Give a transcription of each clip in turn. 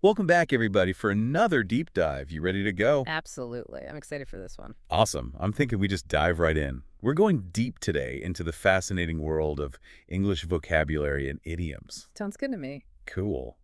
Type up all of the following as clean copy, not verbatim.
Welcome back, everybody, for another deep dive. You ready to go? Absolutely. I'm excited for this one. Awesome. I'm thinking we just dive right in. We're going deep today into the fascinating world of English vocabulary and idioms. Sounds good to me. Cool.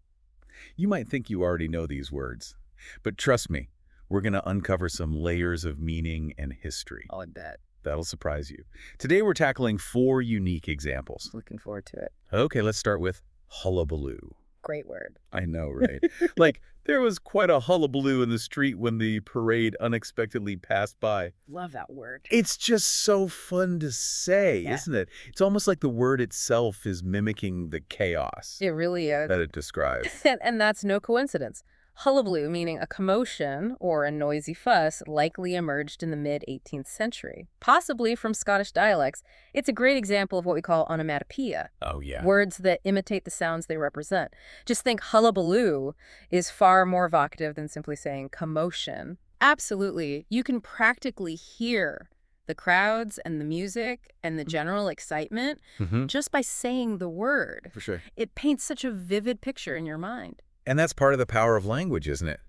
You might think you already know these words, but trust me, we're going to uncover some layers of meaning and history. Oh, I bet. That'll surprise you. Today, we're tackling 4 unique examples. Looking forward to it. Okay, let's start with hullabaloo. Great word. I know, right? Like, there was quite a hullabaloo in the street when the parade unexpectedly passed by. Love that word. It's just so fun to say, Yeah. isn't it? It's almost like the word itself is mimicking the chaos It really is. that it describes. And that's no coincidence. Hullabaloo, meaning a commotion or a noisy fuss, likely emerged in the mid-18th century, possibly from Scottish dialects. It's a great example of what we call onomatopoeia, Oh, yeah. words that imitate the sounds they represent. Just think hullabaloo is far more evocative than simply saying commotion. Absolutely. You can practically hear the crowds and the music and the general excitement Mm-hmm. just by saying the word. For sure. It paints such a vivid picture in your mind. And that's part of the power of language, isn't it?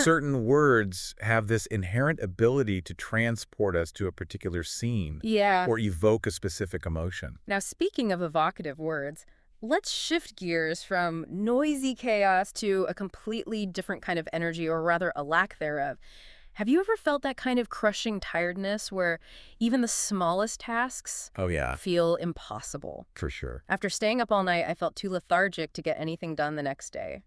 Certain words have this inherent ability to transport us to a particular scene Yeah. or evoke a specific emotion. Now, speaking of evocative words, let's shift gears from noisy chaos to a completely different kind of energy, or rather a lack thereof. Have you ever felt that kind of crushing tiredness where even the smallest tasks Oh, yeah, feel impossible? for sure. After staying up all night, I felt too lethargic to get anything done the next day.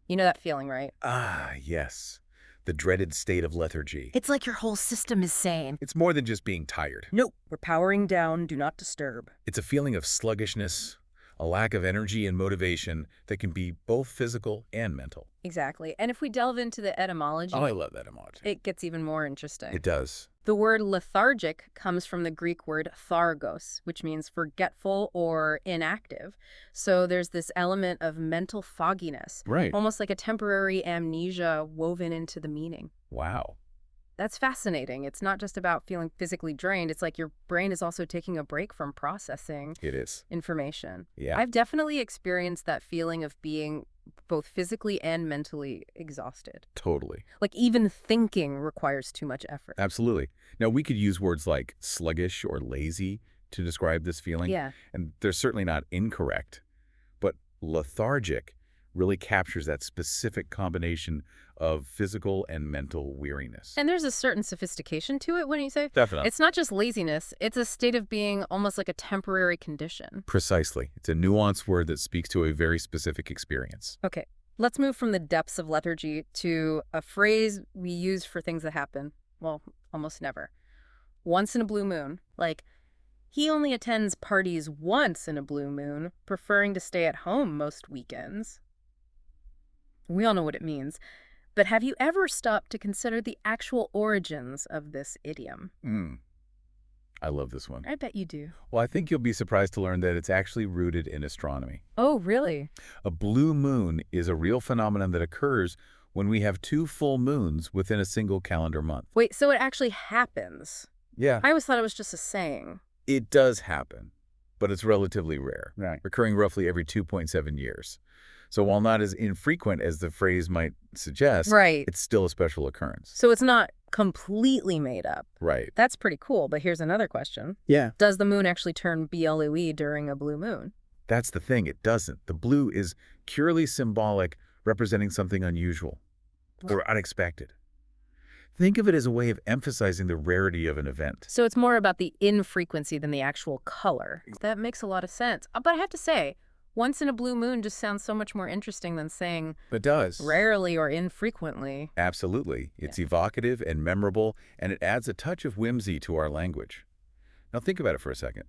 You know that feeling, right? Ah, yes. The dreaded state of lethargy. It's like your whole system is saying, It's more than just being tired. nope, we're powering down, do not disturb. It's a feeling of sluggishness, a lack of energy and motivation that can be both physical and mental. Exactly. And if we delve into the etymology, Oh, I love that emoji. it gets even more interesting. It does. The word lethargic comes from the Greek word thargos, which means forgetful or inactive. So there's this element of mental fogginess, Right. almost like a temporary amnesia woven into the meaning. Wow. That's fascinating. It's not just about feeling physically drained. It's like your brain is also taking a break from processing It is. information. Yeah. I've definitely experienced that feeling of being both physically and mentally exhausted. Totally. Like even thinking requires too much effort. Absolutely. Now, we could use words like sluggish or lazy to describe this feeling, Yeah. and they're certainly not incorrect. But lethargic really captures that specific combination of physical and mental weariness. And there's a certain sophistication to it, wouldn't you say? Definitely. It's not just laziness, it's a state of being almost like a temporary condition. Precisely. It's a nuanced word that speaks to a very specific experience. Okay, let's move from the depths of lethargy to a phrase we use for things that happen, well, almost never. Once in a blue moon. Like, he only attends parties once in a blue moon, preferring to stay at home most weekends. We all know what it means. But have you ever stopped to consider the actual origins of this idiom? I love this one. I bet you do. Well, I think you'll be surprised to learn that it's actually rooted in astronomy. Oh, really? A blue moon is a real phenomenon that occurs when we have 2 full moons within a single calendar month. Wait, so it actually happens? Yeah, I always thought it was just a saying. it does happen, but it's relatively rare, Right. occurring roughly every 2.7 years. So while not as infrequent as the phrase might suggest, Right. it's still a special occurrence. So it's not completely made up. Right. That's pretty cool, but here's another question. Yeah. Does the moon actually turn BLUE during a blue moon? That's the thing, it doesn't. The blue is purely symbolic, representing something unusual or unexpected. Think of it as a way of emphasizing the rarity of an event. So it's more about the infrequency than the actual color. That makes a lot of sense. But I have to say, once in a blue moon just sounds so much more interesting than saying It does. rarely or infrequently. Absolutely. It's evocative and memorable, and it adds a touch of whimsy to our language. Now think about it for a second.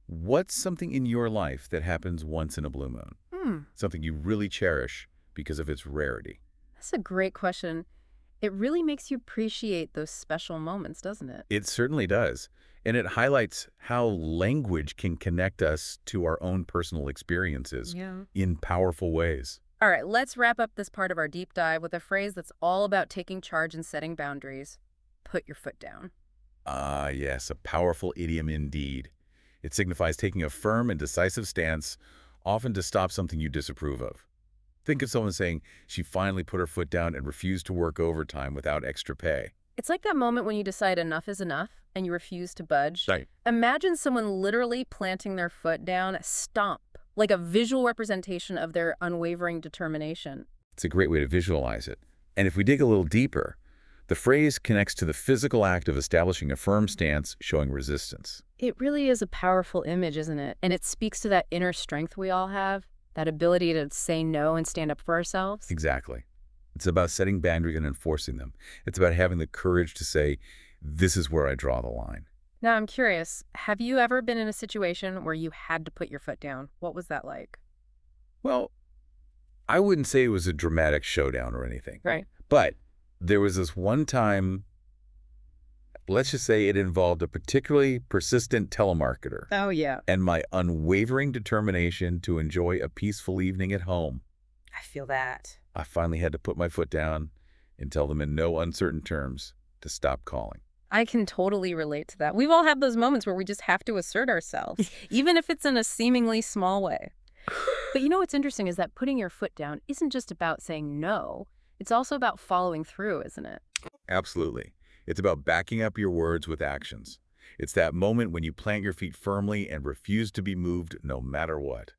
What's something in your life that happens once in a blue moon? Something you really cherish because of its rarity? That's a great question. It really makes you appreciate those special moments, doesn't it? It certainly does. And it highlights how language can connect us to our own personal experiences Yeah. in powerful ways. All right, let's wrap up this part of our deep dive with a phrase that's all about taking charge and setting boundaries. Put your foot down. Ah, yes, a powerful idiom indeed. It signifies taking a firm and decisive stance, often to stop something you disapprove of. Think of someone saying she finally put her foot down and refused to work overtime without extra pay. It's like that moment when you decide enough is enough and you refuse to budge. Right. Imagine someone literally planting their foot down, stomp, like a visual representation of their unwavering determination. It's a great way to visualize it. And if we dig a little deeper, the phrase connects to the physical act of establishing a firm stance, showing resistance. It really is a powerful image, isn't it? And it speaks to that inner strength we all have, that ability to say no and stand up for ourselves. Exactly. It's about setting boundaries and enforcing them. It's about having the courage to say, this is where I draw the line. Now, I'm curious, have you ever been in a situation where you had to put your foot down? What was that like? Well, I wouldn't say it was a dramatic showdown or anything. Right. But there was this one time, let's just say it involved a particularly persistent telemarketer Oh, yeah. and my unwavering determination to enjoy a peaceful evening at home. I feel that. I finally had to put my foot down and tell them in no uncertain terms to stop calling. I can totally relate to that. We've all had those moments where we just have to assert ourselves, even if it's in a seemingly small way. But you know what's interesting is that putting your foot down isn't just about saying no. It's also about following through, isn't it? Absolutely. It's about backing up your words with actions. It's that moment when you plant your feet firmly and refuse to be moved no matter what.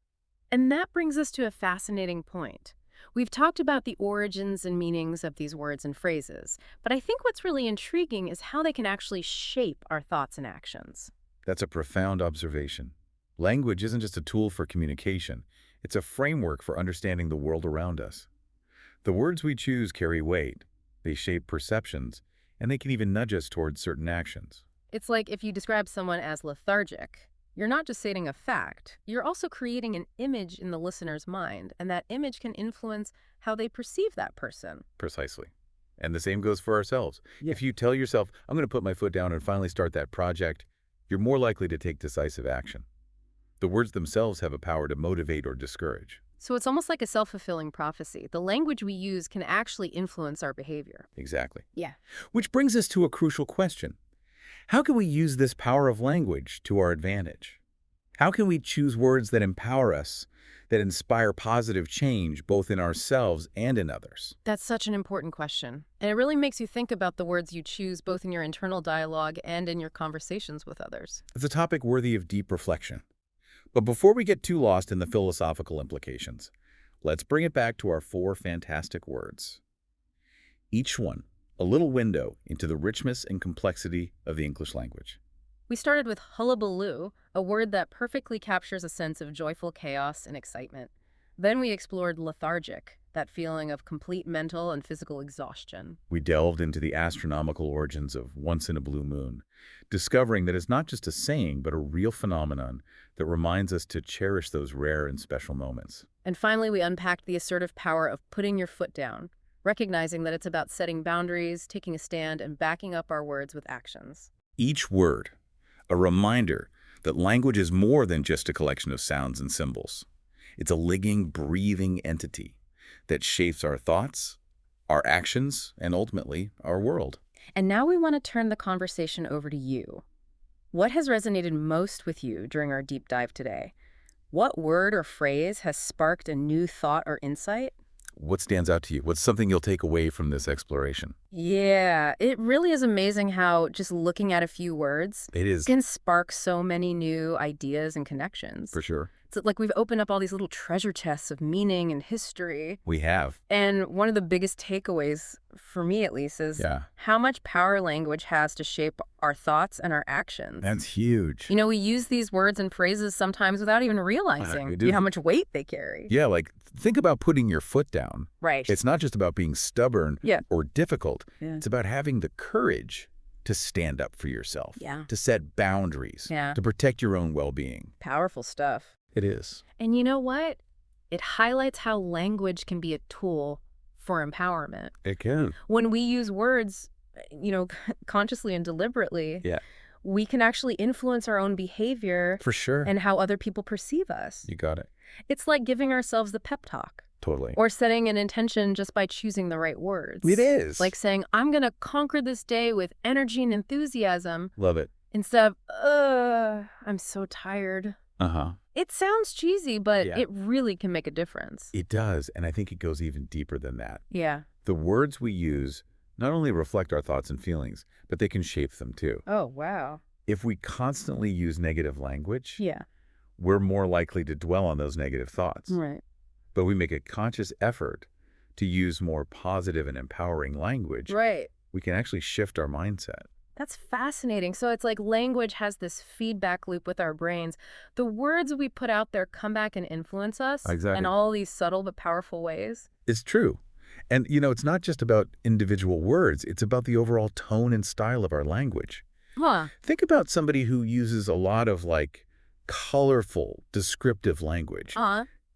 And that brings us to a fascinating point. We've talked about the origins and meanings of these words and phrases, but I think what's really intriguing is how they can actually shape our thoughts and actions. That's a profound observation. Language isn't just a tool for communication. It's a framework for understanding the world around us. The words we choose carry weight. They shape perceptions, and they can even nudge us towards certain actions. It's like if you describe someone as lethargic, you're not just stating a fact, you're also creating an image in the listener's mind, and that image can influence how they perceive that person. Precisely. And the same goes for ourselves. Yeah. If you tell yourself, I'm going to put my foot down and finally start that project, you're more likely to take decisive action. The words themselves have a power to motivate or discourage. So it's almost like a self-fulfilling prophecy. The language we use can actually influence our behavior. Exactly. Yeah. Which brings us to a crucial question. How can we use this power of language to our advantage? How can we choose words that empower us, that inspire positive change both in ourselves and in others? That's such an important question. And it really makes you think about the words you choose both in your internal dialogue and in your conversations with others. It's a topic worthy of deep reflection. But before we get too lost in the philosophical implications, let's bring it back to our 4 fantastic words. Each one a little window into the richness and complexity of the English language. We started with hullabaloo, a word that perfectly captures a sense of joyful chaos and excitement. Then we explored lethargic, that feeling of complete mental and physical exhaustion. We delved into the astronomical origins of once in a blue moon, discovering that it's not just a saying, but a real phenomenon that reminds us to cherish those rare and special moments. And finally, we unpacked the assertive power of putting your foot down, recognizing that it's about setting boundaries, taking a stand, and backing up our words with actions. Each word, a reminder that language is more than just a collection of sounds and symbols. It's a living, breathing entity that shapes our thoughts, our actions, and ultimately, our world. And now we want to turn the conversation over to you. What has resonated most with you during our deep dive today? What word or phrase has sparked a new thought or insight? What stands out to you? What's something you'll take away from this exploration? Yeah, it really is amazing how just looking at a few words It is, can spark so many new ideas and connections. for sure. It's like we've opened up all these little treasure chests of meaning and history. We have. And one of the biggest takeaways, for me at least, is how much power language has to shape our thoughts and our actions. That's huge. You know, we use these words and phrases sometimes without even realizing do. how much weight they carry. Yeah, like think about putting your foot down. Right. It's not just about being stubborn or difficult. Yeah. It's about having the courage to stand up for yourself, Yeah. to set boundaries, Yeah. to protect your own well-being. Powerful stuff. It is. And you know what? It highlights how language can be a tool for empowerment. It can. When we use words, consciously and deliberately, we can actually influence our own behavior For sure. and how other people perceive us. You got it. It's like giving ourselves the pep talk Totally. or setting an intention just by choosing the right words. It is. Like saying, I'm going to conquer this day with energy and enthusiasm Love it. instead of, I'm so tired. Uh-huh. It sounds cheesy, but Yeah. it really can make a difference. It does, and I think it goes even deeper than that. Yeah. The words we use not only reflect our thoughts and feelings, but they can shape them too. Oh, wow. If we constantly use negative language, Yeah. we're more likely to dwell on those negative thoughts. Right. But we make a conscious effort to use more positive and empowering language, Right. we can actually shift our mindset. That's fascinating. So it's like language has this feedback loop with our brains. The words we put out there come back and influence us Exactly. in all these subtle but powerful ways. It's true. And, it's not just about individual words. It's about the overall tone and style of our language. Huh. Think about somebody who uses a lot of, colorful, descriptive language.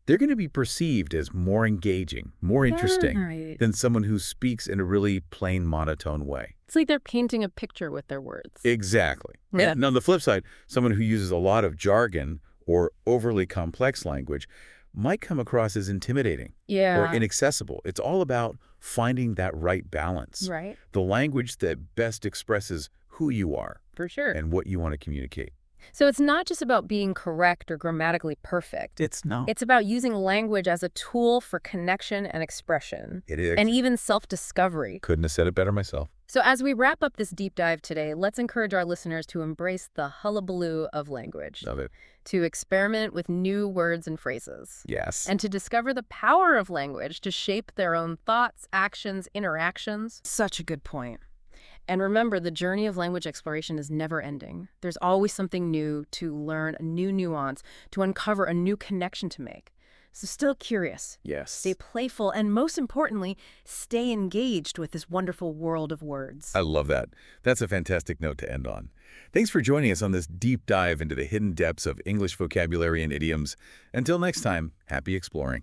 They're going to be perceived as more engaging, more interesting Right. than someone who speaks in a really plain, monotone way. It's like they're painting a picture with their words. Exactly. Yeah. And on the flip side, someone who uses a lot of jargon or overly complex language might come across as intimidating Yeah. or inaccessible. It's all about finding that right balance. Right. The language that best expresses who you are For sure. and what you want to communicate. So it's not just about being correct or grammatically perfect. It's It's about using language as a tool for connection and expression, It is. and even self-discovery. Couldn't have said it better myself. So as we wrap up this deep dive today, let's encourage our listeners to embrace the hullabaloo of language, Love it. to experiment with new words and phrases, Yes. and to discover the power of language to shape their own thoughts, actions, interactions. Such a good point. And remember, the journey of language exploration is never ending. There's always something new to learn, a new nuance, to uncover a new connection to make. So still curious, Yes. stay playful, and most importantly, stay engaged with this wonderful world of words. I love that. That's a fantastic note to end on. Thanks for joining us on this deep dive into the hidden depths of English vocabulary and idioms. Until next time, happy exploring.